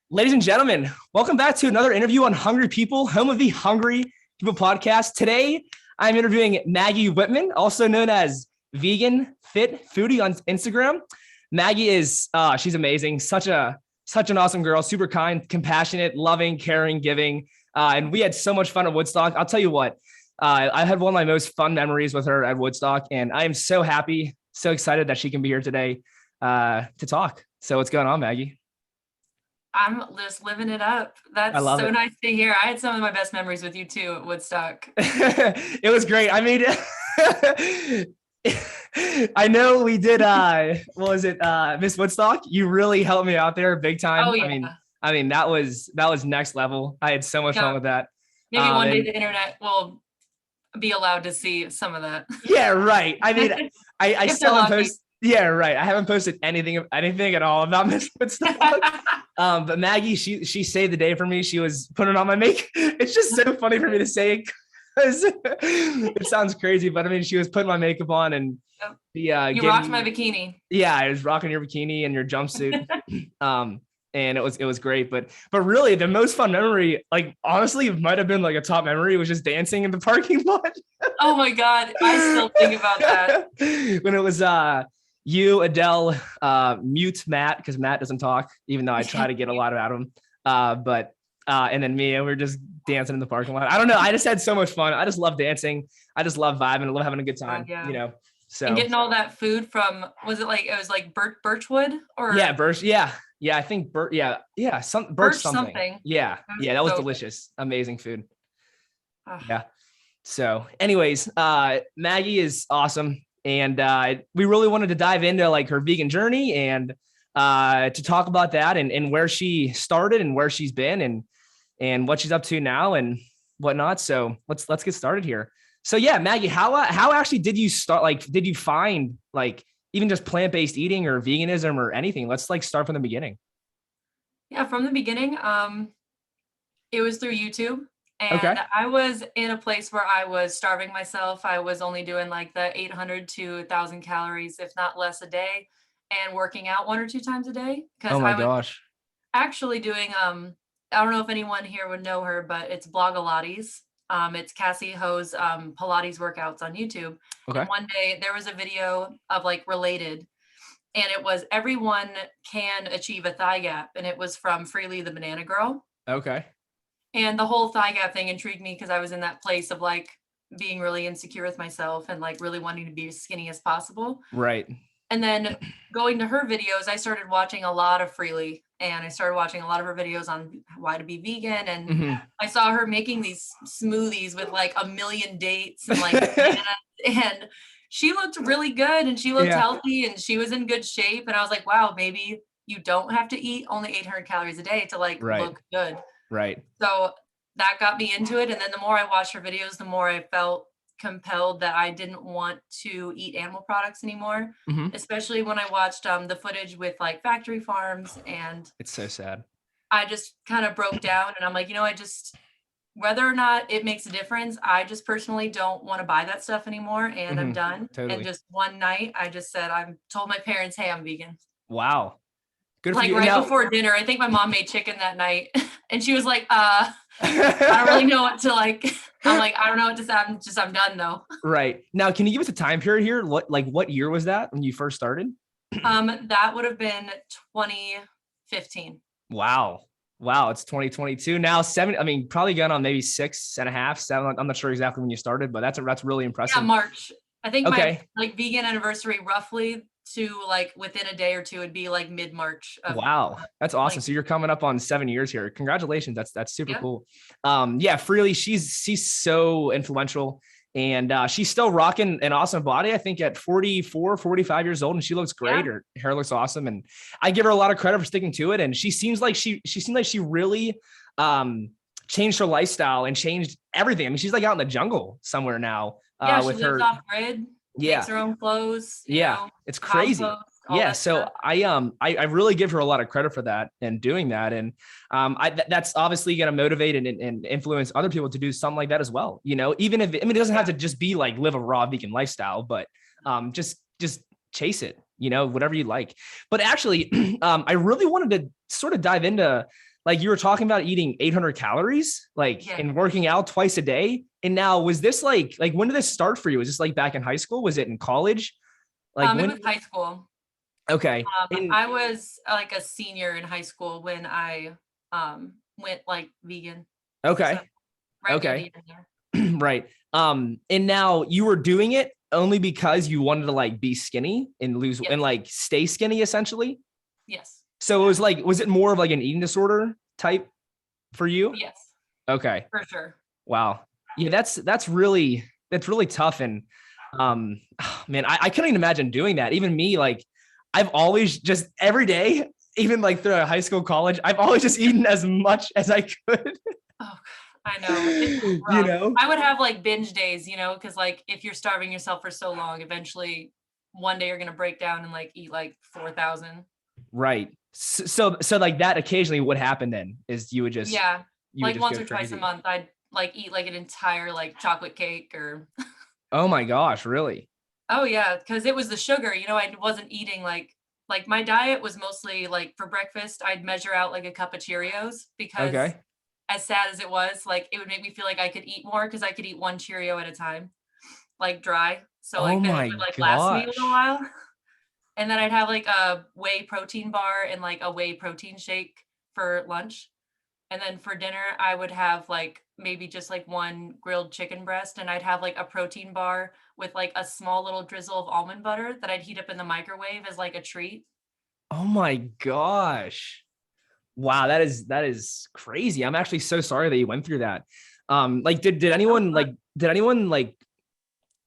Ladies and gentlemen, welcome back to another interview on Hungry People, home of the Hungry People podcast. Today, I'm interviewing Maggie Whitman, also known as Vegan Fit Foodie on Instagram. Maggie is, she's amazing. Such an awesome girl, super kind, compassionate, loving, caring, giving. And we had so much fun at Woodstock. I'll tell you what, I had one of my most fun memories with her at Woodstock, and I am so happy, so excited that she can be here today to talk. So what's going on, Maggie? I'm just living it up. That's so nice to hear. I had some of my best memories with you too at Woodstock. It was great. I mean, I know we did, what was it? Miss Woodstock. You really helped me out there big time. Oh yeah. I mean, that was next level. I had so much fun with that. Maybe one day the internet will be allowed to see some of that. Yeah, right. I mean, I still haven't posted. Yeah, right. I haven't posted anything at all about Miss Woodstock. But Maggie, she saved the day for me. She was putting on my makeup. It's just so funny for me to say because it sounds crazy, but I mean, she was putting my makeup on and you rocked my bikini. Yeah, I was rocking your bikini and your jumpsuit. And it was great. But really the most fun memory, like honestly, it might have been like a top memory, was just dancing in the parking lot. Oh my God. I still think about that. When it was you, Adele, mute Matt, because Matt doesn't talk, even though I try to get a lot out of him. And then me, and we're just dancing in the parking lot. I don't know. I just had so much fun. I just love dancing. I just love vibing. I love having a good time, you know? So and getting all that food from, was it like Birchwood or? Yeah, Birch. Yeah. Yeah. I think Birch. Yeah. Yeah. Birch something. Yeah. Yeah. That was so delicious. Good. Amazing food. Yeah. So anyways, Maggie is awesome. And we really wanted to dive into like her vegan journey and to talk about that and where she started and where she's been and what she's up to now and whatnot. So let's get started here. So yeah, Maggie, how actually did you start? Like, did you find like even just plant-based eating or veganism or anything? Let's like start from the beginning. Yeah, from the beginning, it was through YouTube. And okay. I was in a place where I was starving myself. I was only doing like the 800 to 1,000 calories, if not less a day, and working out 1 or 2 times a day. Oh my gosh. Actually doing, I don't know if anyone here would know her, but it's Blogilates. It's Cassie Ho's Pilates workouts on YouTube. Okay. And one day there was a video of like related, and it was everyone can achieve a thigh gap. And it was from Freely the Banana Girl. Okay. And the whole thigh gap thing intrigued me because I was in that place of like being really insecure with myself and like really wanting to be as skinny as possible. Right. And then going to her videos, I started watching a lot of Freely, and I started watching a lot of her videos on why to be vegan. And I saw her making these smoothies with like a million dates and like, and she looked really good and she looked healthy and she was in good shape. And I was like, wow, maybe you don't have to eat only 800 calories a day to like look good. Right. So that got me into it. And then the more I watched her videos, the more I felt compelled that I didn't want to eat animal products anymore, especially when I watched the footage with like factory farms. And it's so sad. I just kind of broke down and I'm like, whether or not it makes a difference, I just personally don't want to buy that stuff anymore. And I'm done. Totally. And just one night I just said, I told my parents, hey, I'm vegan. Wow. Good for like you. Right before dinner. I think my mom made chicken that night and she was like, I don't really know what to like. I'm like, I don't know what to say. I'm done though. Right. Now, can you give us a time period here? What year was that when you first started? That would have been 2015. Wow. It's 2022 now. Probably going on maybe 6.5, 7. I'm not sure exactly when you started, but that's really impressive. Yeah, March. I think my like vegan anniversary roughly to like within a day or two would be like mid-March. Wow. That's awesome. So you're coming up on 7 years here. Congratulations. That's super cool. Freely, she's so influential and she's still rocking an awesome body. I think at 44, 45 years old, and she looks great. Her hair looks awesome. And I give her a lot of credit for sticking to it. And she seems like she really changed her lifestyle and changed everything. I mean, she's like out in the jungle somewhere now. She lives off grid. Makes her own clothes. It's crazy. So I really give her a lot of credit for that and doing that. And that's obviously going to motivate and influence other people to do something like that as well. Even if, it doesn't have to just be like live a raw vegan lifestyle, but just chase it, whatever you like. But actually, I really wanted to sort of dive into like you were talking about eating 800 calories, like and working out twice a day. And now was this like when did this start for you? Was this like back in high school? Was it in college? Like it was high school. Okay. I was like a senior in high school when I went like vegan. Okay. So, okay. Right. And now you were doing it only because you wanted to like be skinny and lose and like stay skinny essentially? Yes. So it was like, was it more of like an eating disorder type for you? Yes. Okay. For sure. Wow. Yeah, that's really tough. And man, I couldn't even imagine doing that. Even me, like I've always just every day, even like through high school, college, I've always just eaten as much as I could. Oh, I know. You know, I would have like binge days, you know, because like if you're starving yourself for so long, eventually one day you're gonna break down and like eat like 4,000. Right. So like that occasionally would happen then is you would just like once or twice a month I'd like eat like an entire like chocolate cake or Oh my gosh, really? Oh yeah, because it was the sugar, you know, I wasn't eating like my diet was mostly like for breakfast I'd measure out like a cup of Cheerios because as sad as it was, like it would make me feel like I could eat more because I could eat one Cheerio at a time, like dry. So like then it would like last me a little while. And then I'd have like a whey protein bar and like a whey protein shake for lunch. And then for dinner, I would have like maybe just like one grilled chicken breast, and I'd have like a protein bar with like a small little drizzle of almond butter that I'd heat up in the microwave as like a treat. Oh my gosh. Wow, that is crazy. I'm actually so sorry that you went through that. Like did anyone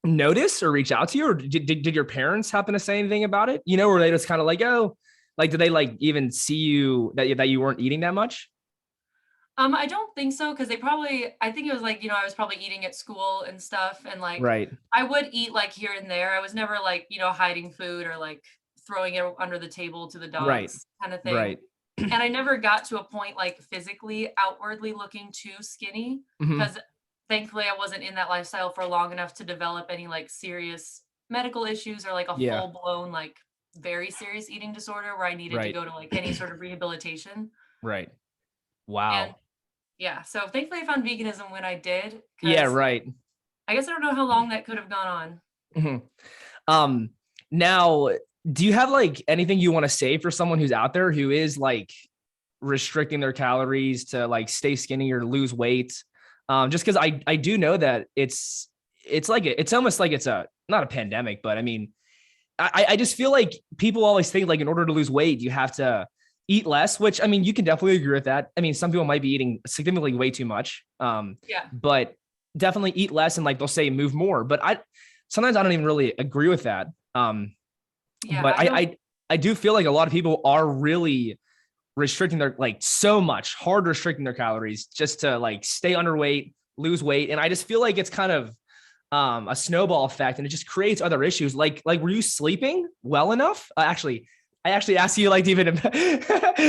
notice or reach out to you, or did your parents happen to say anything about it? You know, were they just kind of like, oh, like did they like even see you that you weren't eating that much? I don't think so, because I think it was like, you know, I was probably eating at school and stuff, and like I would eat like here and there. I was never like, you know, hiding food or like throwing it under the table to the dogs kind of thing. And I never got to a point like physically outwardly looking too skinny, because thankfully I wasn't in that lifestyle for long enough to develop any like serious medical issues or like a full blown like very serious eating disorder where I needed to go to like any sort of rehabilitation. Right. Wow. And yeah. So thankfully I found veganism when I did. Yeah. Right. I guess I don't know how long that could have gone on. Now, do you have like anything you want to say for someone who's out there who is like restricting their calories to like stay skinny or lose weight? Just because I do know that it's almost like it's not a pandemic, but I mean, I just feel like people always think like in order to lose weight, you have to eat less, which I mean, you can definitely agree with that. I mean, some people might be eating significantly way too much. But definitely eat less and like they'll say move more. But sometimes I don't even really agree with that. But I do feel like a lot of people are really restricting their like hard restricting their calories just to like stay underweight, lose weight. And I just feel like it's kind of a snowball effect, and it just creates other issues. Like were you sleeping well enough? I actually asked you like even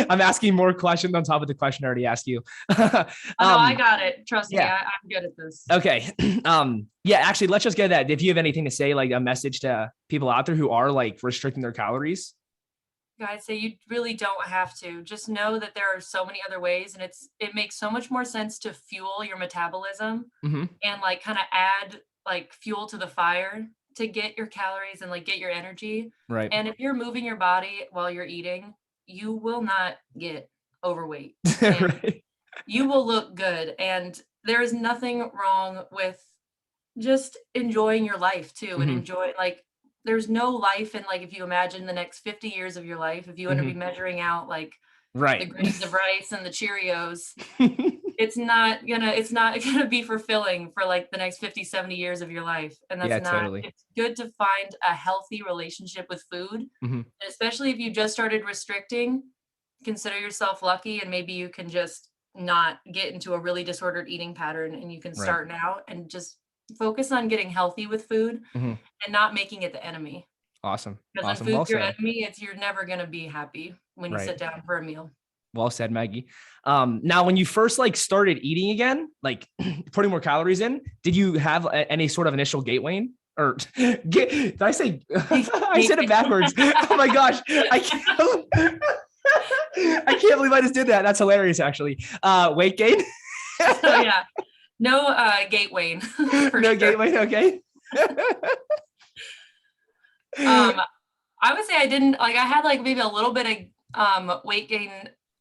I'm asking more questions on top of the question I already asked you. No, I got it. Trust me, I'm good at this. Okay. Yeah, actually, let's just get that. If you have anything to say, like a message to people out there who are like restricting their calories. I'd say you really don't have to. Just know that there are so many other ways, and it makes so much more sense to fuel your metabolism and like kind of add like fuel to the fire to get your calories and like get your energy. Right. And if you're moving your body while you're eating, you will not get overweight. You will look good. And there is nothing wrong with just enjoying your life too, and enjoy like there's no life in like if you imagine the next 50 years of your life, if you want to be measuring out like the grains of rice and the Cheerios, it's not gonna be fulfilling for like the next 50, 70 years of your life. And that's it's good to find a healthy relationship with food. And especially if you just started restricting, consider yourself lucky, and maybe you can just not get into a really disordered eating pattern, and you can start now and just focus on getting healthy with food and not making it the enemy. Awesome. Because when food's your enemy, you're never going to be happy when you sit down for a meal. Well said, Maggie. Now, when you first like started eating again, like putting more calories in, did you have any sort of initial gait weight? Or did I say I said it backwards? Oh my gosh. I can't believe I just did that. That's hilarious, actually. Weight gain. So yeah, no gate wane. No gate wane. Okay. I would say I didn't like. I had like maybe a little bit of weight gain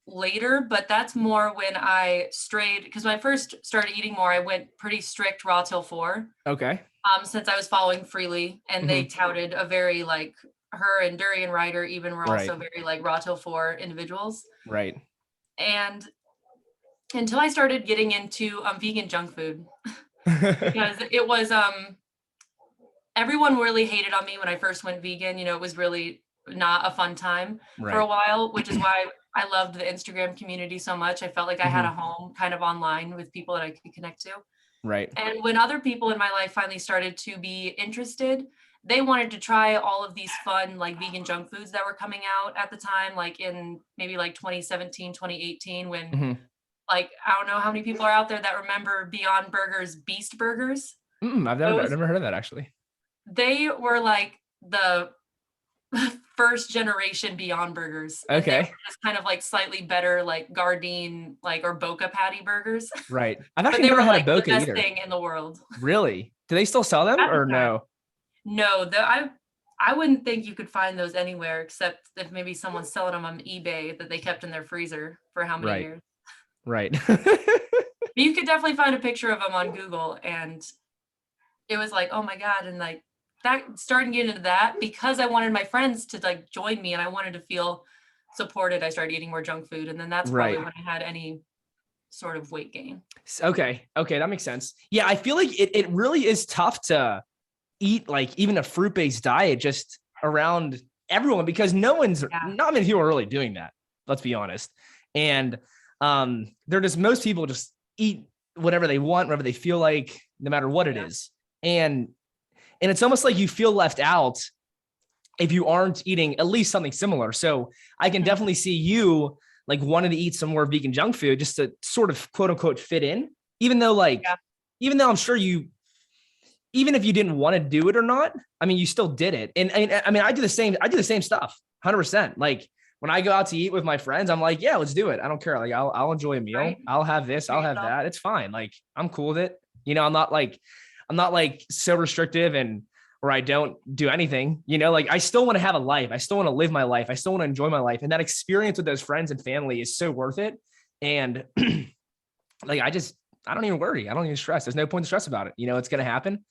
later, but that's more when I strayed, because when I first started eating more, I went pretty strict raw till 4. Okay. Since I was following Freely, and they touted a very like, her and Durian Ryder even were also very like raw till 4 individuals. Right. And until I started getting into vegan junk food, because it was everyone really hated on me when I first went vegan. You know, it was really not a fun time for a while, which is why I loved the Instagram community so much. I felt like I had a home kind of online with people that I could connect to. Right. And when other people in my life finally started to be interested, they wanted to try all of these fun like vegan junk foods that were coming out at the time, like in maybe like 2017, 2018, when like, I don't know how many people are out there that remember Beyond Burger's Beast Burgers. I've never heard of that, actually. They were like the first generation Beyond Burgers. Okay. Just kind of like slightly better, like Gardein, like, or Boca Patty burgers. Right. I've actually never had a Boca the best either. thing in the world. Really? Do they still sell them or no? No, I wouldn't think you could find those anywhere, except if maybe someone's selling them on eBay that they kept in their freezer for how many years. Right. You could definitely find a picture of them on Google, and it was like, oh my God. And like that, starting to get into that, because I wanted my friends to like join me and I wanted to feel supported, I started eating more junk food. And then that's probably when I had any sort of weight gain. Okay. That makes sense. Yeah. I feel like it really is tough to eat like even a fruit-based diet just around everyone, because not many people are really doing that. Let's be honest. And most people just eat whatever they want, whatever they feel like, no matter what it is. And it's almost like you feel left out if you aren't eating at least something similar. So I can definitely see you like wanting to eat some more vegan junk food just to sort of quote unquote fit in, even though I'm sure even if you didn't want to do it or not, I mean, you still did it. And I mean, I do the same stuff 100%. Like when I go out to eat with my friends, I'm like, yeah, let's do it. I don't care. Like I'll enjoy a meal. Right. I'll have this, I'll have that. It's fine. Like I'm cool with it. You know, I'm not like so restrictive or I don't do anything, you know, like I still want to have a life. I still want to live my life. I still want to enjoy my life. And that experience with those friends and family is so worth it. And like, I don't even worry. I don't even stress. There's no point to stress about it. You know, it's going to happen.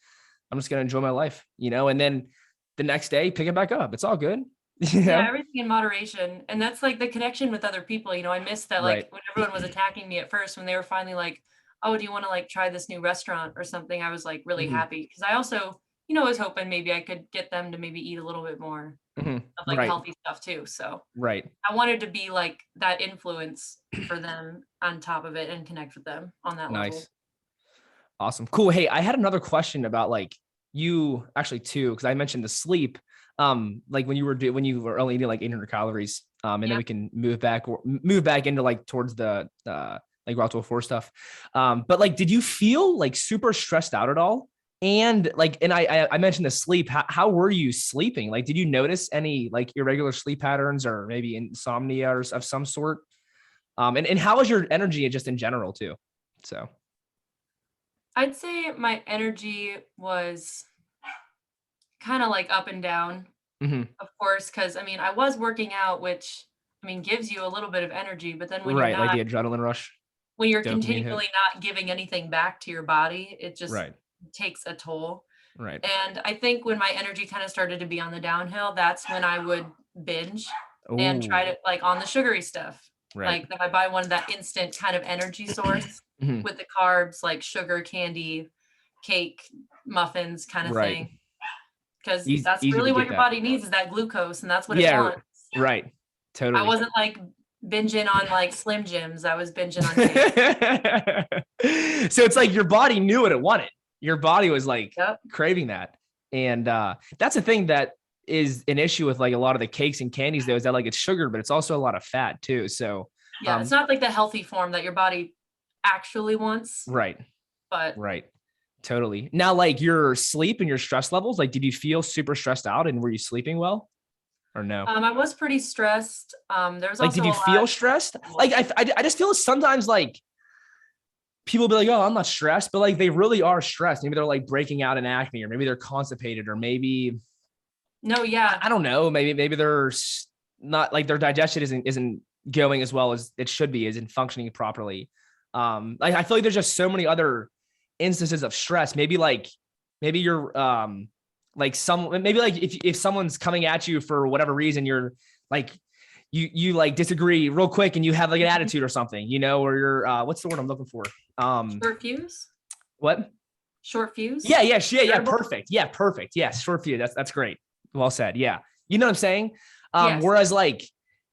I'm just going to enjoy my life, you know, and then the next day, pick it back up. It's all good. You know? Yeah, everything in moderation. And that's like the connection with other people. You know, I missed that, like when everyone was attacking me at first, when they were finally like, oh, do you want to like try this new restaurant or something? I was like really happy, because I also, you know, was hoping maybe I could get them to maybe eat a little bit more of like healthy stuff too. So I wanted to be like that influence for them on top of it and connect with them on that level. Awesome. Cool. Hey, I had another question about like you, actually two, because I mentioned the sleep. Like when you were only eating like 800 calories, and then we can move back into like towards the like raw 4 stuff. But like, did you feel like super stressed out at all? And like, and I mentioned the sleep. How were you sleeping? Like, did you notice any like irregular sleep patterns or maybe insomnia or of some sort? And how was your energy just in general too? So. I'd say my energy was kind of like up and down, of course, because I mean, I was working out, which I mean, gives you a little bit of energy, but then when you're not, like the adrenaline rush, when you're continually not giving anything back to your body, it just takes a toll. Right. And I think when my energy kind of started to be on the downhill, that's when I would binge and try to like on the sugary stuff. Like that I buy one of that instant kind of energy source with the carbs, like sugar, candy, cake, muffins kind of thing. Because that's really what your body needs, is that glucose, and that's what it wants. Right. Totally. I wasn't like binging on like Slim Jims. I was binging on cake. So it's like your body knew what it wanted. Your body was like craving that. And that's the thing that is an issue with like a lot of the cakes and candies though, is that like it's sugar, but it's also a lot of fat too. So yeah, it's not like the healthy form that your body actually wants. Right. But totally. Now, like your sleep and your stress levels, like, did you feel super stressed out and were you sleeping well? or no? I was pretty stressed. There was like, also did you feel stressed? Like, I just feel sometimes like people be like, oh, I'm not stressed, but like they really are stressed. Maybe they're like breaking out in acne, or maybe they're constipated, or maybe, no, yeah, I don't know. Maybe they're not like their digestion isn't going as well as it should be, isn't functioning properly. Like I feel like there's just so many other instances of stress. Maybe you're like maybe like if someone's coming at you for whatever reason, you're like you like disagree real quick and you have like an attitude or something, you know, or you're what's the word I'm looking for? Short fuse. What? Short fuse. Yeah. Perfect. Yeah, perfect. Yeah, short fuse. That's great. Well said. Yeah. You know what I'm saying? Yes. Whereas like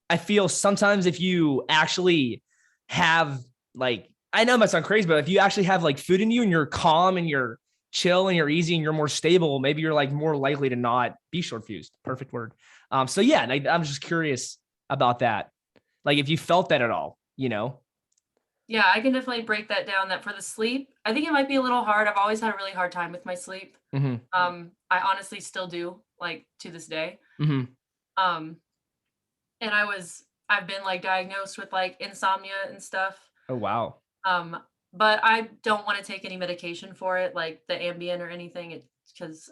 I feel sometimes if you actually have like, I know it might sound crazy, but if you actually have like food in you and you're calm and you're chill and you're easy and you're more stable, maybe you're like more likely to not be short fused. Perfect word. So yeah, I'm just curious about that. Like if you felt that at all, you know? Yeah, I can definitely break that down, that for the sleep, I think it might be a little hard. I've always had a really hard time with my sleep. Mm-hmm. I honestly still do, like, to this day. Mm-hmm. And I've been like diagnosed with like insomnia and stuff. Oh, wow. But I don't want to take any medication for it, like the Ambien or anything, because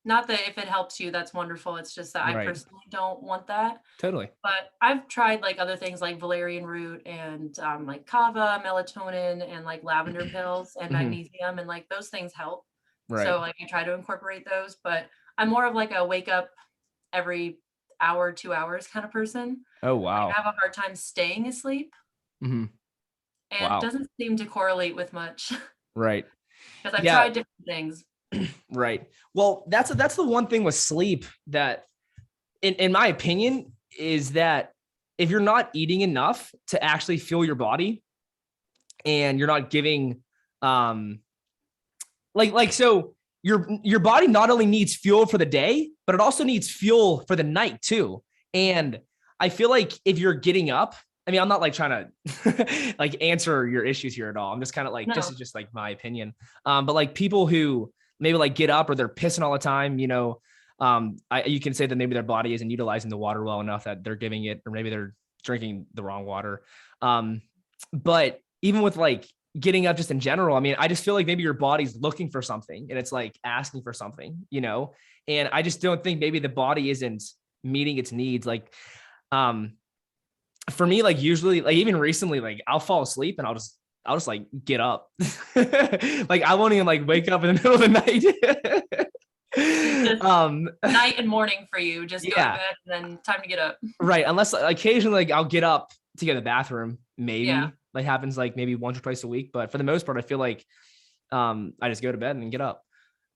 not that if it helps you, that's wonderful. It's just that I personally don't want that. Totally. But I've tried like other things like valerian root and like kava, melatonin, and like lavender pills and magnesium, and like those things help. Right. So like I try to incorporate those, but I'm more of like a wake up every hour, 2 hours kind of person. Oh, wow. I have a hard time staying asleep. Mm-hmm. And it doesn't seem to correlate with much. Right. Because I've tried different things. Right. Well, that's the one thing with sleep that in my opinion is that if you're not eating enough to actually fuel your body and you're not giving so your body not only needs fuel for the day, but it also needs fuel for the night too. And I feel like if you're getting up, I mean, I'm not like trying to like answer your issues here at all. I'm just kind of like, this is just like my opinion. But like people who maybe like get up or they're pissing all the time, you know, you can say that maybe their body isn't utilizing the water well enough that they're giving it, or maybe they're drinking the wrong water. But even with like getting up just in general, I mean, I just feel like maybe your body's looking for something and it's like asking for something, you know, and I just don't think maybe the body isn't meeting its needs. Like, for me, like usually, like even recently, like I'll fall asleep and I'll just like get up. Like I won't even like wake up in the middle of the night. Night and morning for you, just go to bed and then time to get up. Right. Unless occasionally like I'll get up to go to the bathroom, maybe like happens like maybe once or twice a week. But for the most part, I feel like I just go to bed and get up.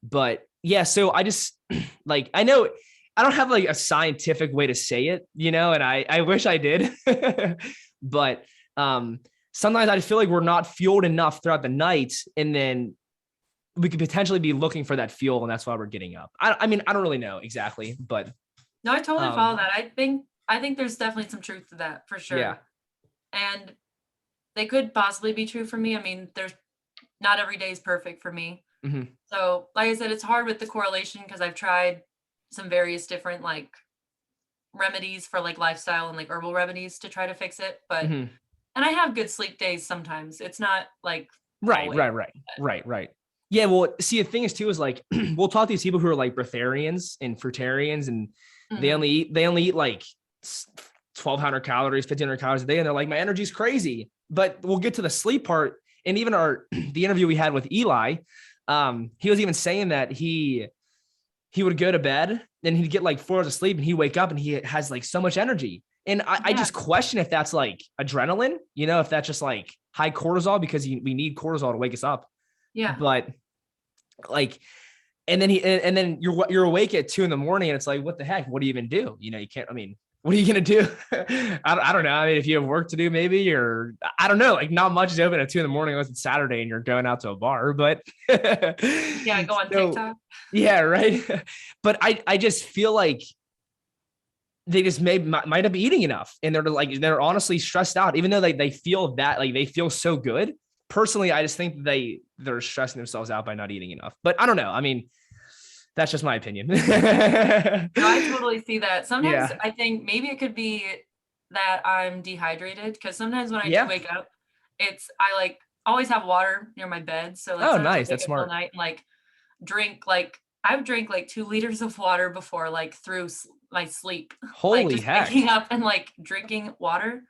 But yeah, so I just like, I know I don't have like a scientific way to say it, you know, and I wish I did, but sometimes I feel like we're not fueled enough throughout the night, and then we could potentially be looking for that fuel, and that's why we're getting up. I mean, I don't really know exactly, but no, I totally follow that. I think there's definitely some truth to that for sure. Yeah, and they could possibly be true for me. I mean, not every day is perfect for me. Mm-hmm. So, like I said, it's hard with the correlation because I've tried some various different like remedies for like lifestyle and like herbal remedies to try to fix it, but and I have good sleep days sometimes. It's not like right. Yeah, well, see, the thing is too is like we'll talk to these people who are like breatharians and fruitarians, and they only eat like 1,200 calories, 1,500 calories a day, and they're like, my energy's crazy. But we'll get to the sleep part, and even the interview we had with Eli, he was even saying that he would go to bed and he'd get like 4 hours of sleep and he'd wake up and he has like so much energy. And I just question if that's like adrenaline, you know, if that's just like high cortisol, because we need cortisol to wake us up. Yeah. But like, and then you're awake at 2 a.m. and it's like, what the heck? What do you even do? You know, you can't, I mean, what are you going to do? I don't know. I mean, if you have work to do, maybe, or I don't know, like not much is open at 2 a.m. unless it's Saturday and you're going out to a bar, but yeah, go on TikTok. Yeah. Right. But I just feel like they just might not be eating enough, and they're honestly stressed out, even though they feel that like they feel so good. Personally, I just think they're stressing themselves out by not eating enough, but I don't know. I mean, That's just my opinion. No, I totally see that. Sometimes I think maybe it could be that I'm dehydrated, because sometimes when I do wake up, I like always have water near my bed. So like nice. That's smart. Night and like drink, like I've drank like 2 liters of water before, like through my sleep. Holy like just heck. waking up and like drinking water.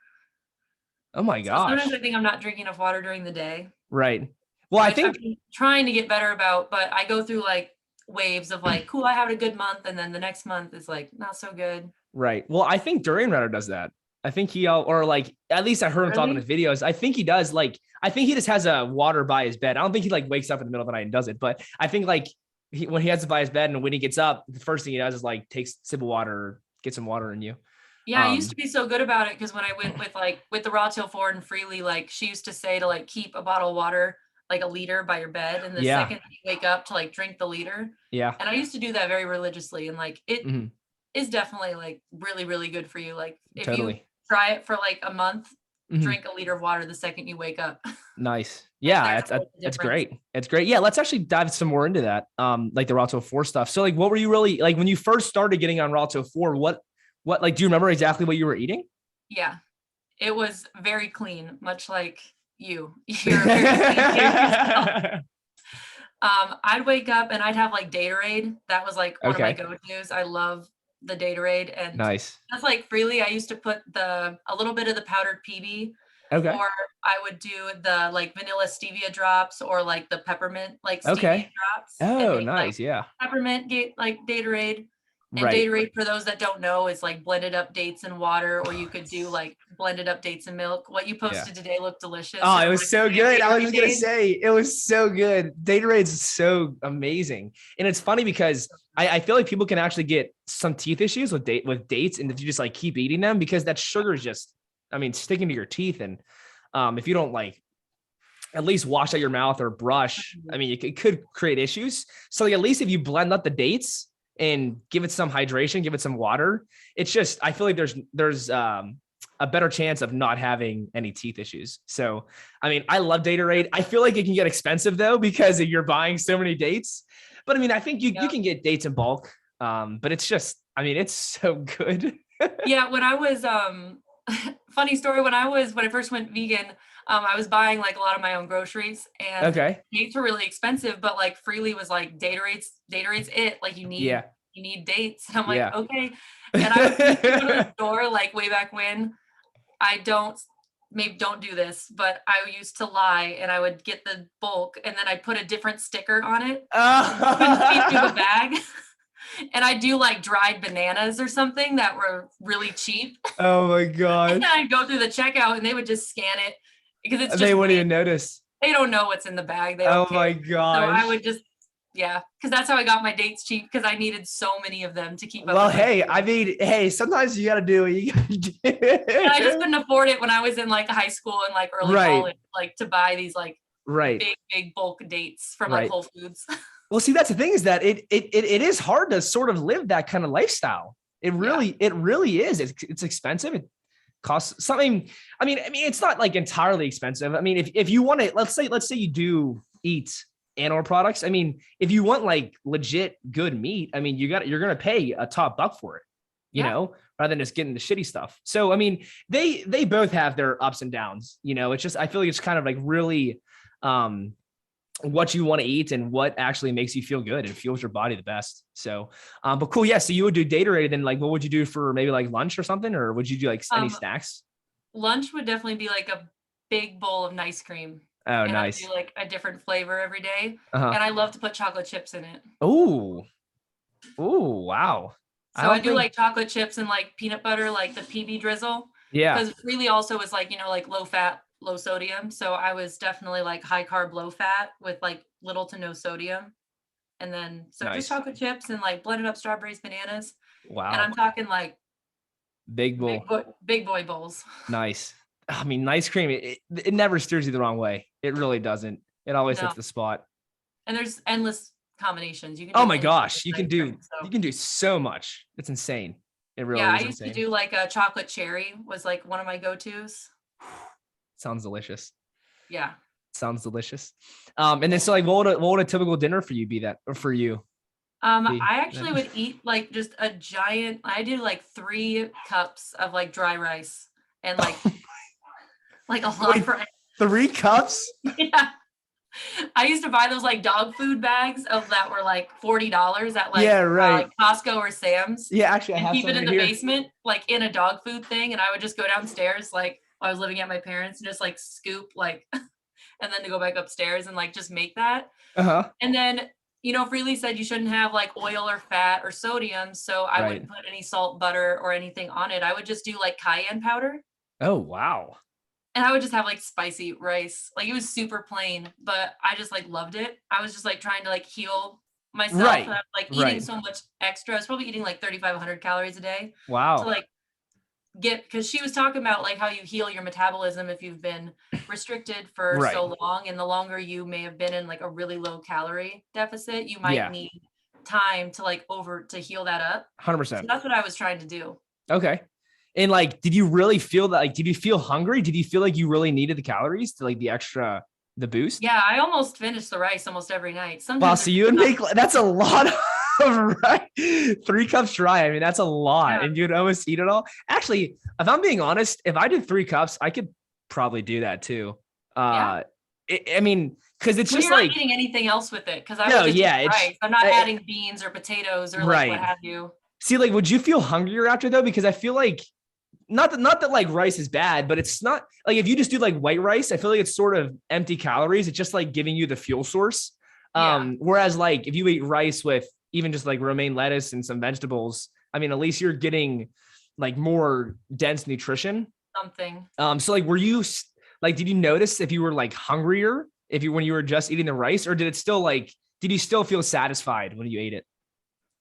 Oh my gosh. So sometimes I think I'm not drinking enough water during the day. Right. Well, I think I'm trying to get better about, but I go through like waves of like, cool, I had a good month, and then the next month is like not so good. Right. Well, I think Durian Rider does that. I think he, or like, at least I heard him talking in his videos. I think he does. Like, I think he just has a water by his bed. I don't think he like wakes up in the middle of the night and does it, but I think like when he has it by his bed and when he gets up, the first thing he does is like takes a sip of water, or get some water in you. Yeah, I used to be so good about it, because when I went with the Raw Till Forward and Freely, like she used to say to like keep a bottle of water, like a liter by your bed, and the second you wake up to like drink the liter. Yeah. And I used to do that very religiously, and like it is definitely like really, really good for you. Like if you try it for like a month, drink a liter of water the second you wake up. Nice. Yeah, that's great. It's great. Yeah, let's actually dive some more into that. Like the Raw Till 4 stuff. So like what were you really like when you first started getting on Raw Till 4, what like do you remember exactly what you were eating? Yeah. It was very clean, much like you. You're very clean. I'd wake up and I'd have like Datorade. That was like one of my go-tos. I love the Datorade, and nice. That's like Freely. I used to put a little bit of the powdered PB, or I would do the like vanilla stevia drops, or like the peppermint like stevia drops. Oh, nice. Like, peppermint like Datorade. And Datorade, for those that don't know, is like blended up dates and water, or you could do like blended up dates and milk. What you posted today looked delicious. Oh, it was so good. I was just gonna say it was so good. Datorade's so amazing, and it's funny because I feel like people can actually get some teeth issues with dates, and if you just like keep eating them, because that sugar is just, I mean, sticking to your teeth, and if you don't like at least wash out your mouth or brush, I mean, it could create issues. So like, at least if you blend up the dates and give it some hydration, give it some water, it's just, I feel like there's a better chance of not having any teeth issues. So, I mean, I love Datorade. I feel like it can get expensive though, because you're buying so many dates, but I mean, I think you can get dates in bulk. But it's just, I mean, it's so good. Yeah. When I was, funny story, when I first went vegan, I was buying like a lot of my own groceries, and dates were really expensive, but like Freely was like Datorade's it. Like you need dates. And I'm like, okay. And I would go to the store like way back when. Maybe don't do this, but I used to lie, and I would get the bulk, and then I'd put a different sticker on it. Couldn't see through the bag. And I do like dried bananas or something that were really cheap. Oh my gosh. And I'd go through the checkout, and they would just scan it, because it's just, they wouldn't even notice. They don't know what's in the bag. They don't care. My gosh. So I would just, because that's how I got my dates cheap, because I needed so many of them to keep up. Well, hey, I mean, sometimes you got to do what you got to do. And I just couldn't afford it when I was in like high school and like early college, like to buy these like big bulk dates from like Whole Foods. Well, see, that's the thing, is that it is hard to sort of live that kind of lifestyle. It really is. It's expensive. It costs something. I mean, it's not like entirely expensive. I mean, if you want to, let's say you do eat animal products. I mean, if you want like legit good meat, I mean, you're going to pay a top buck for it, you know, rather than just getting the shitty stuff. So, I mean, they both have their ups and downs, you know. It's just, I feel like it's kind of like really, what you want to eat and what actually makes you feel good and fuels your body the best. So, but cool. Yeah. So you would do Datorade, and like, what would you do for maybe like lunch or something? Or would you do like any snacks? Lunch would definitely be like a big bowl of ice cream. Oh, and nice. I do like a different flavor every day. And I love to put chocolate chips in it. Oh, wow. So I do like chocolate chips and like peanut butter, like the PB drizzle. Yeah. Because Freely also is like, you know, like low fat, low sodium. So I was definitely like high carb, low fat with like little to no sodium. And then, just chocolate chips and like blended up strawberries, bananas. Wow. And I'm talking like big boy bowls. Nice. I mean, ice cream, it never steers you the wrong way. It really doesn't. It always hits the spot. And there's endless combinations. You can. Oh my gosh, you can do so much. It's insane. It really is. Yeah, I used to do like a chocolate cherry was like one of my go-tos. Sounds delicious. Yeah. Sounds delicious. And then so like, what would a typical dinner for you be for you? I actually would eat like just a giant, I do like 3 cups of like dry rice and like a lot for 3 cups. Yeah. I used to buy those like dog food bags that were like $40 at like, like Costco or Sam's. Yeah, actually, I and have keep it in the here. basement, like in a dog food thing. And I would just go downstairs, like while I was living at my parents, and just like scoop like, and then to go back upstairs and like just make that. And then, you know, Freely said you shouldn't have like oil or fat or sodium. So I wouldn't put any salt, butter, or anything on it. I would just do like cayenne powder. Oh, wow. And I would just have like spicy rice. Like it was super plain, but I just like loved it. I was just like trying to like heal myself. And I was like eating so much extra. I was probably eating like 3,500 calories a day. Wow. To like because she was talking about like how you heal your metabolism if you've been restricted for so long. And the longer you may have been in like a really low calorie deficit, you might need time to like to heal that up. 100%. So that's what I was trying to do. Okay. And like, did you really feel that? Like, did you feel hungry? Did you feel like you really needed the calories to like the boost? Yeah, I almost finished the rice almost every night. Sometimes wow, so you would make, that's a lot of rice. 3 cups dry. I mean, that's a lot. And you'd almost eat it all. Actually, if I'm being honest, if I did 3 cups, I could probably do that too. I mean, because it's just you're like not eating anything else with it. Because I would just eat rice. I'm not adding beans or potatoes or like what have you. See, like, would you feel hungrier after though? Because I feel like not that like rice is bad, but it's not like if you just do like white rice, I feel like it's sort of empty calories. It's just like giving you the fuel source. Whereas like if you eat rice with even just like romaine lettuce and some vegetables, I mean, at least you're getting like more dense nutrition. Something. So like, were you like, did you notice if you were like hungrier when you were just eating the rice, or did you still feel satisfied when you ate it?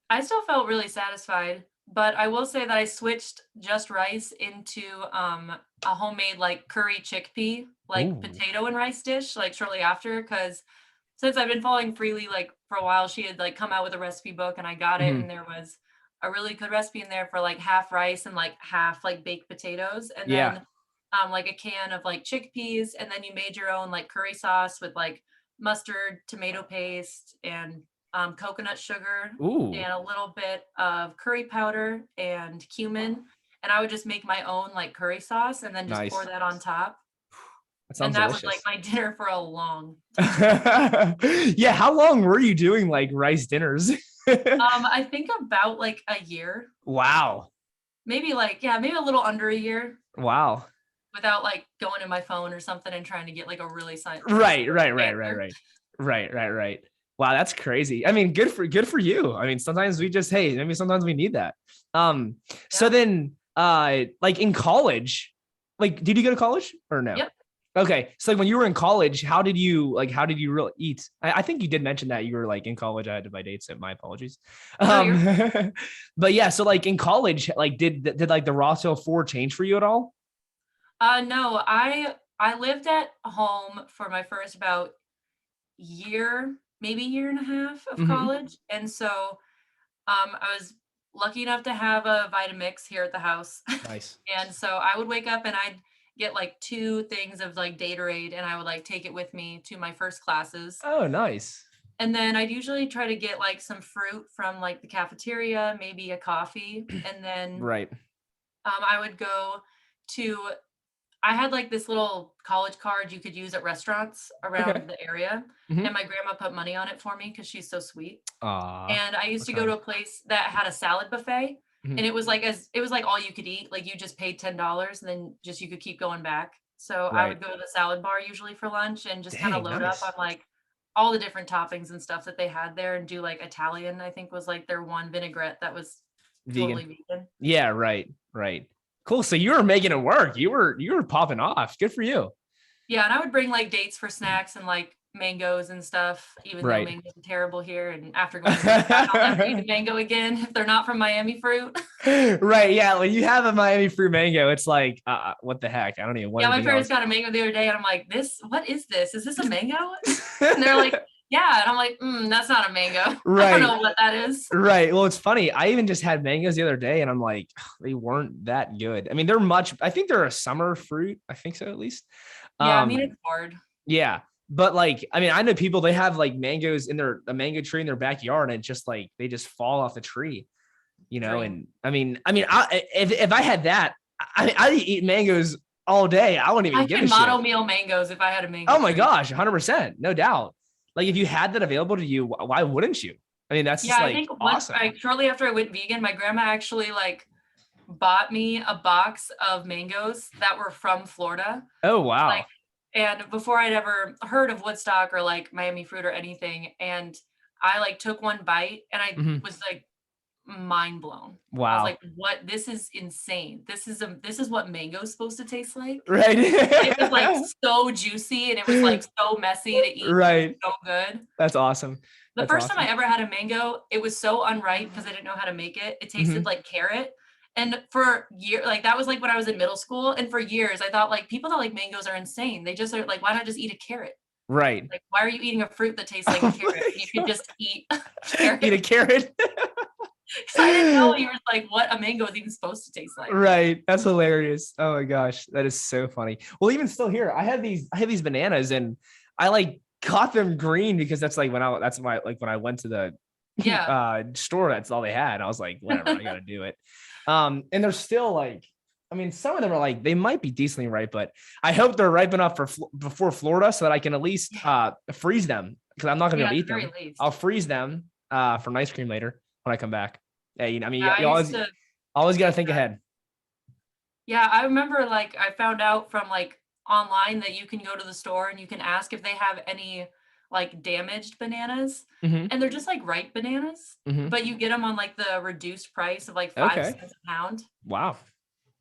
I still felt really satisfied. But I will say that I switched just rice into a homemade like curry chickpea, like potato and rice dish, like shortly after. Because since I've been following Freely like for a while, she had like come out with a recipe book and I got it. And there was a really good recipe in there for like half rice and like half like baked potatoes. And then like a can of like chickpeas. And then you made your own like curry sauce with like mustard, tomato paste, and coconut sugar and a little bit of curry powder and cumin. And I would just make my own like curry sauce and then just pour that on top. That delicious. Was like my dinner for a long time. Yeah. How long were you doing like rice dinners? I think about like a year. Wow. Maybe like, maybe a little under a year. Wow. Without like going to my phone or something and trying to get like a really Right. Wow, that's crazy. I mean, good for you. I mean, sometimes sometimes we need that. So then like in college, like did you go to college or no? Yep. Okay. So like when you were in college, how did you really eat? I think you did mention that you were like in college. I had to buy dates, so my apologies. But yeah, so like in college, like did like the Rossville 4 change for you at all? No, I lived at home for my first about maybe year and a half of college. And so I was lucky enough to have a Vitamix here at the house. Nice. And so I would wake up and I'd get like 2 things of like Gatorade and I would like take it with me to my first classes. Oh, nice. And then I'd usually try to get like some fruit from like the cafeteria, maybe a coffee. And then I would go I had like this little college card you could use at restaurants around the area. And my grandma put money on it for me because she's so sweet. And I used to go to a place that had a salad buffet. And it was like all you could eat. Like you just paid $10 and then just you could keep going back. So I would go to the salad bar usually for lunch and just kind of load up on like all the different toppings and stuff that they had there and do like Italian, I think was like their one vinaigrette that was totally vegan. Yeah, right. Cool. So you were making it work. You were popping off. Good for you. Yeah. And I would bring like dates for snacks and like mangoes and stuff, even though mangoes are terrible here. And after going back, I'll never eat a mango again if they're not from Miami fruit. Right. Yeah. When you have a Miami fruit mango, it's like, what the heck? I don't even want my parents got a mango the other day and I'm like, what is this? Is this a mango? And they're like, yeah. And I'm like, that's not a mango. Right. I don't know what that is. Right. Well, it's funny. I even just had mangoes the other day and I'm like, they weren't that good. I mean, I think they're a summer fruit. I think so at least. Yeah. I mean, it's hard. Yeah. But like, I mean, I know people, they have like mangoes in a mango tree in their backyard, and just like, they just fall off the tree, and if I had that, I'd eat mangoes all day. I wouldn't even give a shit. Mono meal mangoes if I had a mango Oh my gosh, 100%. No doubt. Like if you had that available to you, why wouldn't you? I mean, that's just like, I think awesome. Shortly after I went vegan, my grandma actually like bought me a box of mangoes that were from Florida. Oh, wow. Like, and before I'd ever heard of Woodstock or like Miami fruit or anything. And I like took one bite and I was like mind blown. Wow. I was like, what? This is insane. This is what mango is supposed to taste like. Right. It was like so juicy and it was like so messy to eat. Right. So good. That's awesome. The first time I ever had a mango, it was so unripe because I didn't know how to make it. It tasted like carrot. And for years, like that was like when I was in middle school. And for years, I thought like people that like mangoes are insane. They just are like, why not just eat a carrot? Right. Like, why are you eating a fruit that tastes like a carrot? You can just eat carrot. Eat a carrot. So I didn't know you were like what a mango is even supposed to taste like. Right. That's hilarious. Oh my gosh. That is so funny. Well, even still here, I have these bananas, and I like caught them green because that's like when I went to the store, that's all they had. I was like, whatever, I gotta do it. And they're still like, I mean, some of them are like, they might be decently ripe, but I hope they're ripe enough before Florida so that I can at least freeze them, because I'm not gonna be able to eat them. I'll freeze them for an ice cream later when I come back. Hey, you always got to think ahead. Yeah, I remember like I found out from like online that you can go to the store and you can ask if they have any like damaged bananas, and they're just like ripe bananas, but you get them on like the reduced price of like 5 cents a pound. Wow.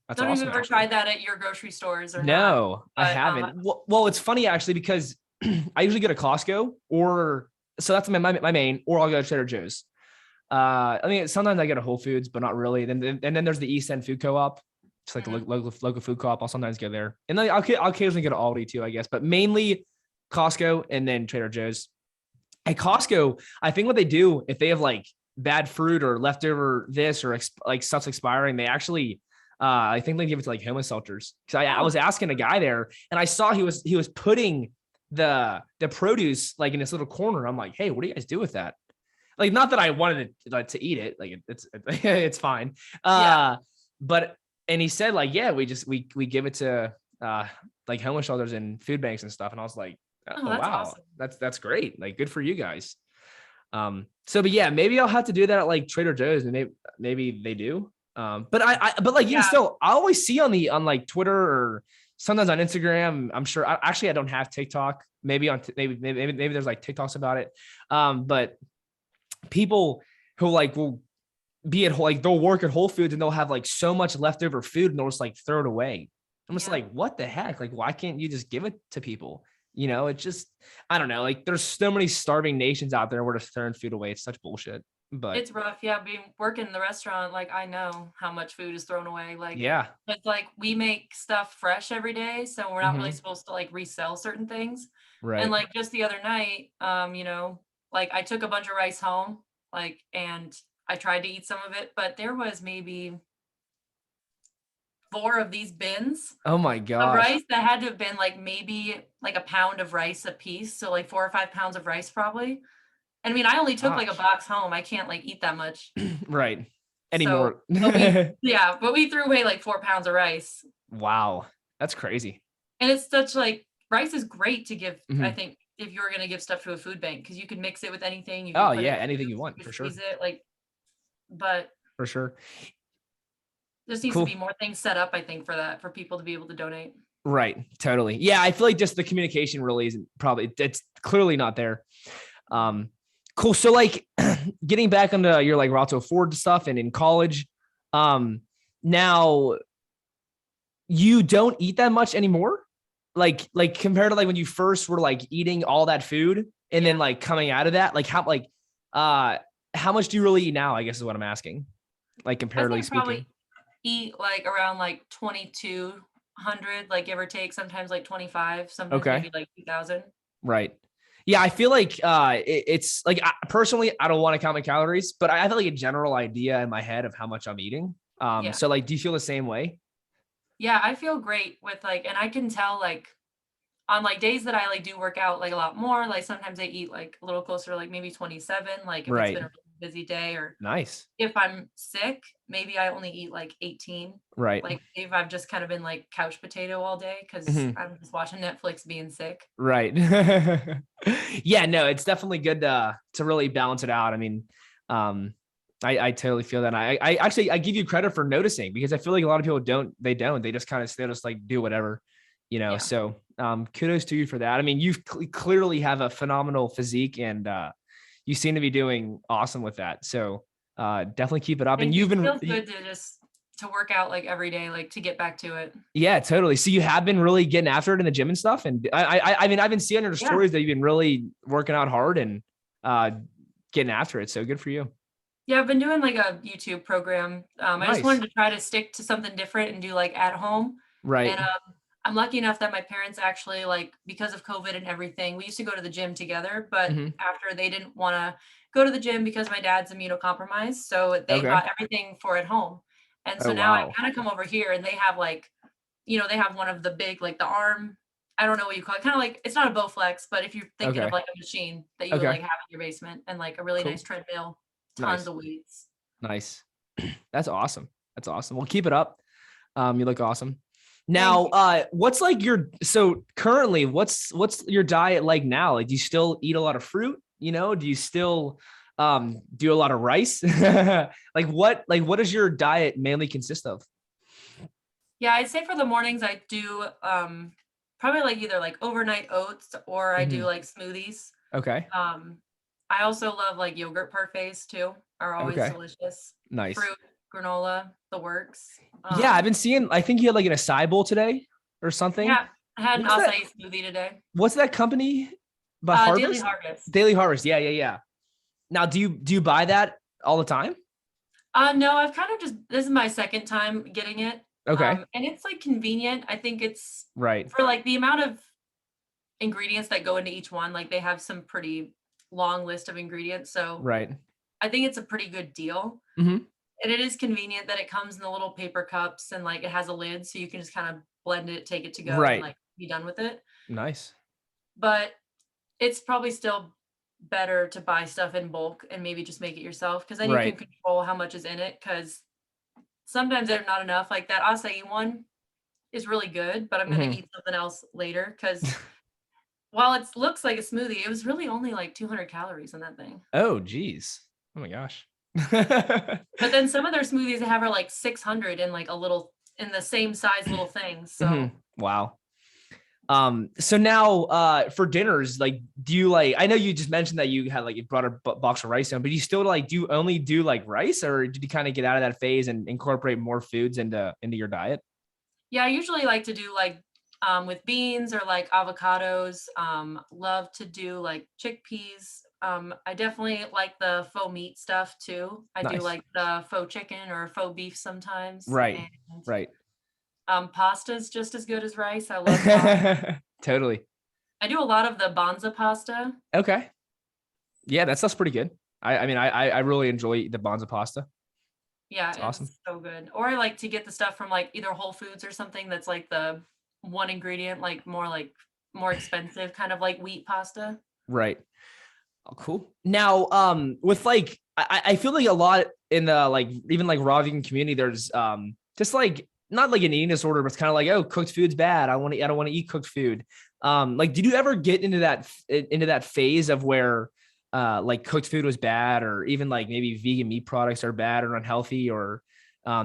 That's awesome. Don't you ever try that at your grocery stores or no? But, I haven't. Well, it's funny actually, because I usually go to Costco, so that's my main, or I'll go to Trader Joe's. I mean, sometimes I go to Whole Foods, but not really. And then there's the East End Food Co-op. It's like a local food co-op. I'll sometimes go there, and then I'll occasionally go to Aldi too, I guess, but mainly Costco and then Trader Joe's. At Costco, I think what they do, if they have like bad fruit or leftover this or like stuff's expiring, they actually, I think they give it to like homeless shelters. Because I was asking a guy there, and I saw he was putting the produce like in this little corner. I'm like, hey, what do you guys do with that? Like, not that I wanted to eat it, like it's fine. But, and he said like, yeah, we give it to like homeless shelters and food banks and stuff. And I was like, oh wow, awesome. That's great. Like, good for you guys. But yeah, maybe I'll have to do that at like Trader Joe's, and maybe they do. But even still, I always see on like Twitter or sometimes on Instagram. I'm sure. I don't have TikTok. Maybe maybe there's like TikToks about it. But people who like will be at like, they'll work at Whole Foods and they'll have like so much leftover food and they'll just like throw it away. I'm just like, what the heck? Like, why can't you just give it to people? It's just, I don't know. Like, there's so many starving nations out there. We're just throwing food away. It's such bullshit. But it's rough. Yeah. Working in the restaurant, like I know how much food is thrown away. Like, it's like we make stuff fresh every day. So we're not really supposed to like resell certain things. Right. And like just the other night, like I took a bunch of rice home, like, and I tried to eat some of it, but there was maybe 4 of these bins. Oh my god! Of rice that had to have been like maybe like a pound of rice a piece, so like 4 or 5 pounds of rice probably. And I mean, I only took like a box home. I can't like eat that much. Right. Anymore. But we threw away like 4 pounds of rice. Wow, that's crazy. And it's such like, rice is great to give. I think if you're gonna give stuff to a food bank, because you can mix it with anything. You can anything you want, for sure. It like, but for sure. There needs to be more things set up, I think, for people to be able to donate. Right. Totally. Yeah. I feel like just the communication really isn't it's clearly not there. Cool. So like getting back onto your like Route Ford stuff and in college, now you don't eat that much anymore. Like compared to like when you first were like eating all that food and then like coming out of that, like how much do you really eat now, I guess is what I'm asking. Like comparatively speaking. Eat like around like 2,200, like give or take, sometimes like 25, sometimes maybe like 2,000. Right. Yeah, I feel like it's like personally, I don't want to count my calories, but I have like a general idea in my head of how much I'm eating. So like, do you feel the same way? Yeah, I feel great with like, and I can tell like on like days that I like do work out like a lot more, like sometimes I eat like a little closer, like maybe 27, like if it's been a really busy day, or nice. if I'm sick, maybe I only eat like 18. Right. Like if I've just kind of been like couch potato all day because I'm just watching Netflix being sick. Right. Yeah, no, it's definitely good to really balance it out. I mean, I totally feel that. I actually, I give you credit for noticing, because I feel like a lot of people they just kind of, they just like do whatever, Yeah. So, kudos to you for that. I mean, you clearly have a phenomenal physique, and, you seem to be doing awesome with that. So, definitely keep it up. And you've been, feels good to work out like every day, like to get back to it. Yeah, totally. So you have been really getting after it in the gym and stuff. And I mean, I've been seeing your stories that you've been really working out hard and, getting after it. So good for you. Yeah, I've been doing like a YouTube program. I just wanted to try to stick to something different and do like at home. Right. And I'm lucky enough that my parents actually, like, because of COVID and everything, we used to go to the gym together, but after they didn't want to go to the gym because my dad's immunocompromised. So they brought everything for at home. And so now I kind of come over here and they have like, they have one of the big, like the arm, I don't know what you call it, kind of like, it's not a Bowflex, but if you're thinking of like a machine that you would like have in your basement, and like a really nice treadmill, tons of weights. Nice. That's awesome. That's awesome. Well, keep it up. You look awesome. Now, what's like so currently what's your diet like now? Like, do you still eat a lot of fruit? Do you still, do a lot of rice? What does your diet mainly consist of? Yeah, I'd say for the mornings I do, probably like either like overnight oats, or I do like smoothies. Okay. I also love like yogurt parfaits too, are always delicious. Nice. Fruit, granola, the works. Yeah, I've been seeing, I think you had like an acai bowl today or something. Yeah, I had an acai smoothie today. What's that company? Harvest? Daily Harvest. Daily Harvest. Yeah. Now, do you buy that all the time? No, I've kind of this is my second time getting it. Okay. And it's like convenient. I think it's right for like the amount of ingredients that go into each one. Like they have some pretty long list of ingredients. So I think it's a pretty good deal. And it is convenient that it comes in the little paper cups, and like it has a lid, so you can just kind of blend it, take it to go, and like be done with it. Nice. But it's probably still better to buy stuff in bulk and maybe just make it yourself, because then you can control how much is in it, because sometimes they're not enough. Like that acai one is really good, but I'm going to eat something else later, because while it looks like a smoothie, it was really only like 200 calories in that thing. Oh, geez. Oh my gosh. But then some of their smoothies they have are like 600 in like in the same size little things. So wow. So now, for dinners, like, do you like, I know you just mentioned that you had like, you brought a box of rice home, but you still like, do you only do like rice, or did you kind of get out of that phase and incorporate more foods into your diet? Yeah, I usually like to do like, with beans or like avocados, love to do like chickpeas. I definitely like the faux meat stuff too. I do like the faux chicken or faux beef sometimes. Right. Pasta's just as good as rice. I love pasta. Totally. I do a lot of the bonza pasta. Okay. Yeah, that stuff's pretty good. I mean, I really enjoy the bonza pasta. Yeah, it's awesome. So good. Or I like to get the stuff from like either Whole Foods or something that's like the one ingredient, like more expensive, kind of like wheat pasta. Right. Oh, cool. Now, with like, I feel like a lot in the like, even like raw vegan community, there's just like, not like an eating disorder, but it's kind of like, oh, cooked food's bad. I don't want to eat cooked food. Like, did you ever get into that phase of where like cooked food was bad, or even like maybe vegan meat products are bad or unhealthy, or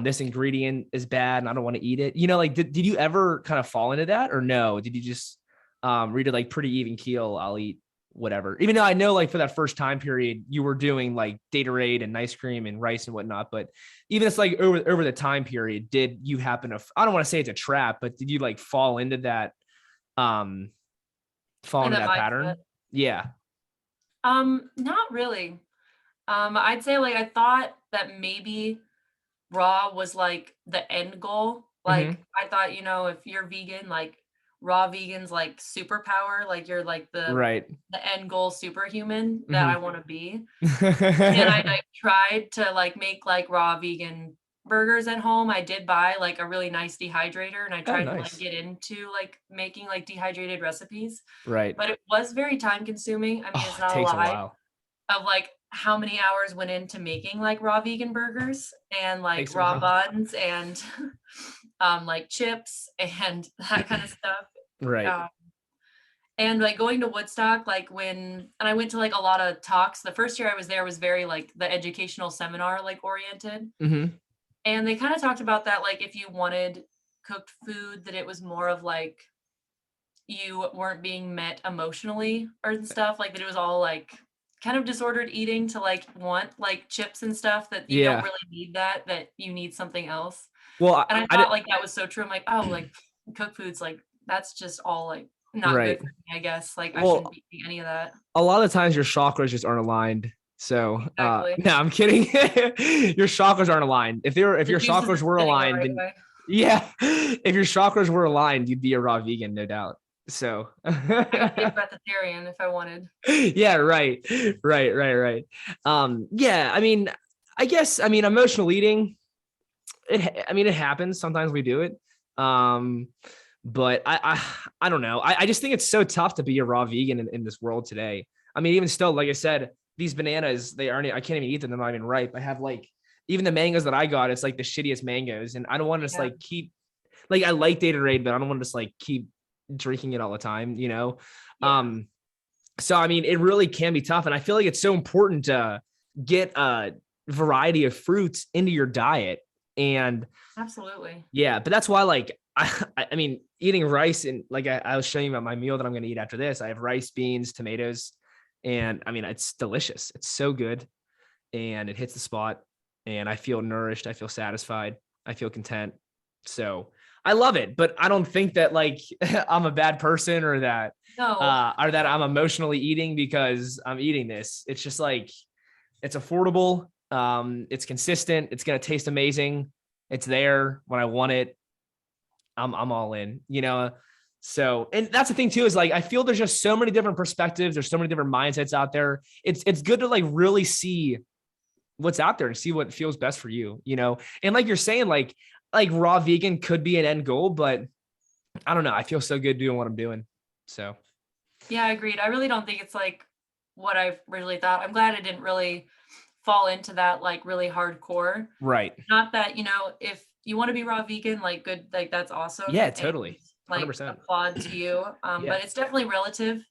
this ingredient is bad and I don't want to eat it? Like, did you ever kind of fall into that, or no? Did you just read it like pretty even keel? I'll eat whatever. Even though I know like for that first time period, you were doing like Gatorade and ice cream and rice and whatnot. But even it's like over the time period, did you happen to, I don't want to say it's a trap, but did you like fall into that pattern? Yeah. Not really. I'd say like I thought that maybe raw was like the end goal. Like I thought, if you're vegan, like raw vegans like superpower, like you're like the end goal superhuman that I want to be. And I like tried to like make like raw vegan burgers at home, I did buy like a really nice dehydrator, and I Oh, tried to like nice. get into like making like dehydrated recipes, Right. but it was very time consuming. I mean, Oh, it's it not a takes a lie while. of like how many hours went into making like raw vegan burgers and like Takes a raw while. buns and like chips and that kind of stuff. Right. Um, and like going to Woodstock, like and I went to like a lot of talks. The first year I was there was very like the educational seminar like oriented. Mm-hmm. And they kind of talked about that, like if you wanted cooked food, that it was more of like you weren't being met emotionally or stuff, like that it was all like kind of disordered eating to like want like chips and stuff, that you don't Yeah. really need that, that you need something else. Well, And I I thought did. like that was so true. I'm like, oh, like cooked foods, like that's just all like not good Right. for me, I guess. Like I shouldn't Well, be eating any of that. a lot of times your chakras just aren't aligned. So, Exactly. no, I'm kidding. Your chakras aren't aligned. If The your juices chakras are were spinning the aligned, right then way. yeah, if your chakras were aligned, you'd be a raw vegan, no doubt. So, I could be a breatharian if I wanted. yeah, right, right. Yeah, I mean, I mean, emotional eating, it happens. Sometimes we do it. But I don't know. I just think it's so tough to be a raw vegan in this world today. I mean, even still, like I said, these bananas, I can't even eat them. They're not even ripe. I have like, even the mangoes that I got, it's like the shittiest mangoes. And I don't want to just Yeah. like keep, like, I like Gatorade, but I don't want to just like keep drinking it all the time, you know? Yeah. So, I mean, it really can be tough. And I feel like it's so important to get a variety of fruits into your diet. And Absolutely. yeah, but that's why, like, I mean, eating rice, and like I was showing you about my meal that I'm going to eat after this. I have rice, beans, tomatoes, and I mean, it's delicious. It's so good, and it hits the spot, and I feel nourished. I feel satisfied. I feel content. So I love it, but I don't think that like I'm a bad person, or that No. or that I'm emotionally eating because I'm eating this. It's just like, it's affordable. It's consistent. It's going to taste amazing. It's there when I want it. I'm all in, you know? So, and that's the thing too, is like, I feel there's just so many different perspectives. There's so many different mindsets out there. It's good to like really see what's out there and see what feels best for you, you know? And like you're saying, like raw vegan could be an end goal, but I don't know. I feel so good doing what I'm doing. So Yeah, agreed. I really don't think it's like what I've really thought. I'm glad I didn't really fall into that like really hardcore. right. Not that, if you want to be raw vegan, like good, like that's awesome Yeah, and totally. like 100%. applaud to you. Yeah. But it's definitely relative.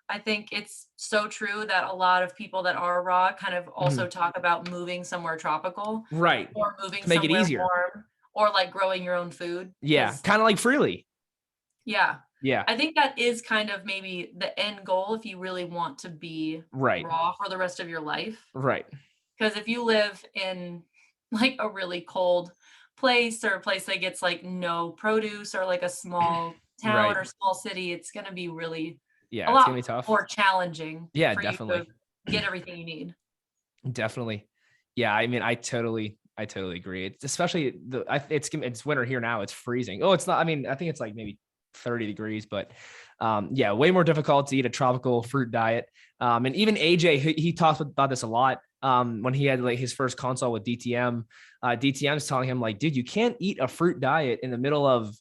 I think it's so true that a lot of people that are raw kind of also Mhm. talk about moving somewhere tropical Right. or moving To make it somewhere easier. warm or like growing your own food. Yeah. Kind of like freely. Yeah. Yeah. I think that is kind of maybe the end goal if you really want to be Right. raw for the rest of your life. Right. Because if you live in like a really cold place or a place that gets like no produce or like a small town Right. or small city, it's going to be really a Yeah. It's lot gonna be tough. more challenging Yeah, for you to definitely. get everything you need. Definitely. Yeah. I mean, I totally agree. It's especially it's winter here now. It's freezing. Oh, it's not. I mean, I think it's like maybe 30 degrees, but yeah, way more difficult to eat a tropical fruit diet. And even AJ, he talks about this a lot. When he had like his first consult with DTM, DTM's telling him like, dude, you can't eat a fruit diet in the middle of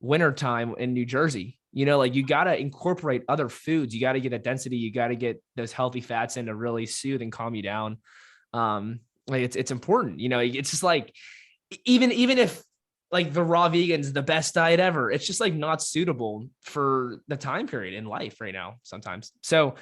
winter time in New Jersey. You know, like you got to incorporate other foods. You got to get a density. You got to get those healthy fats in to really soothe and calm you down. Like it's important, you know, it's just like, even if like the raw vegan's the best diet ever, it's just like not suitable for the time period in life right now sometimes. So,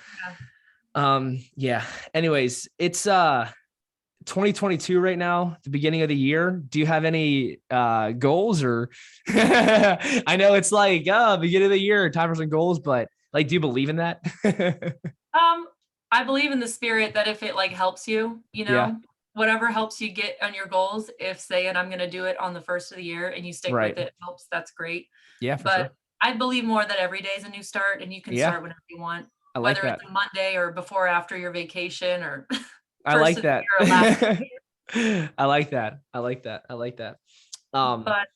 yeah, anyways, it's 2022 right now, the beginning of the year. Do you have any goals, or I know it's like beginning of the year, time for some goals, but like, do you believe in that? I believe in the spirit that if it like helps you, Yeah. whatever helps you get on your goals, if saying I'm going to do it on the first of the year and you stick with Right. it helps, that's great. Yeah, for But sure. I believe more that every day is a new start and you can Yeah, start whenever you want, I like whether it's that. a Monday or before or after your vacation or I first like of the that. year or last of the I like that. I like that. I like that. But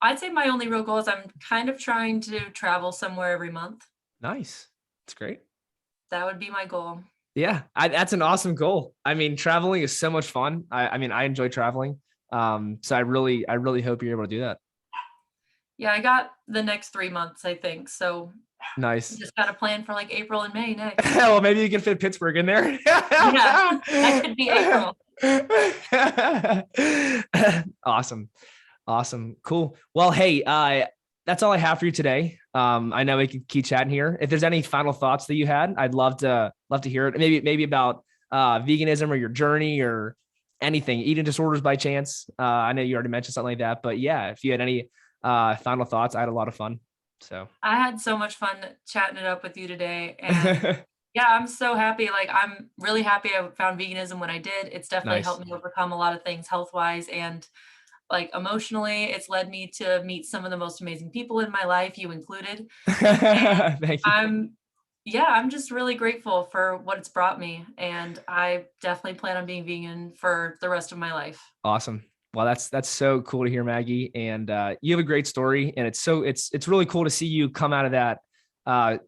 I'd say my only real goal is I'm kind of trying to travel somewhere every month. Nice. That's great. That would be my goal. Yeah, that's an awesome goal. I mean, traveling is so much fun. I mean, I enjoy traveling. So I really hope you're able to do that. Yeah, I got the next 3 months, I think. So nice. Just got to plan for like April and May next. Well, maybe you can fit Pittsburgh in there. Yeah, that could be April. Awesome. Cool. Well, hey, that's all I have for you today. I know we could keep chatting here. If there's any final thoughts that you had, I'd love to hear it. Maybe about veganism or your journey or anything, eating disorders by chance. I know you already mentioned something like that, but yeah, if you had any final thoughts, I had a lot of fun. So I had so much fun chatting it up with you today. And yeah, I'm so happy. Like, I'm really happy I found veganism when I did. It's definitely helped me overcome a lot of things health-wise and like emotionally. It's led me to meet some of the most amazing people in my life, you included. Thank you. I'm just really grateful for what it's brought me. And I definitely plan on being vegan for the rest of my life. Awesome. Well, that's so cool to hear, Maggie. And you have a great story, and it's really cool to see you come out of that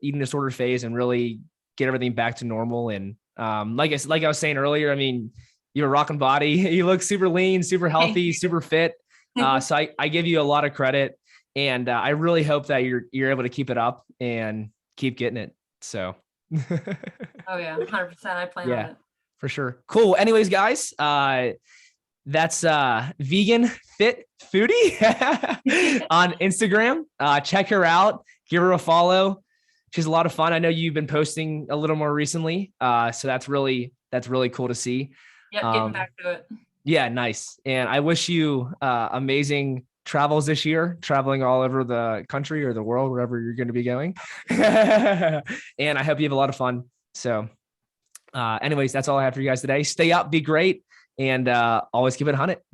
eating disorder phase and really get everything back to normal. And like I was saying earlier, I mean, you have a rocking body. You look super lean, super healthy, super fit. So I give you a lot of credit, and I really hope that you're able to keep it up and keep getting it. So. Oh yeah, 100%. I plan on it. For sure. Cool. Anyways, guys, that's Vegan Fit Foodie on Instagram. Check her out. Give her a follow. She's a lot of fun. I know you've been posting a little more recently. So that's really cool to see. Yep, getting back to it. Yeah, nice. And I wish you amazing travels this year, traveling all over the country or the world, wherever you're going to be going. And I hope you have a lot of fun. So anyways, that's all I have for you guys today. Stay up, be great, and always keep it HUNNIT.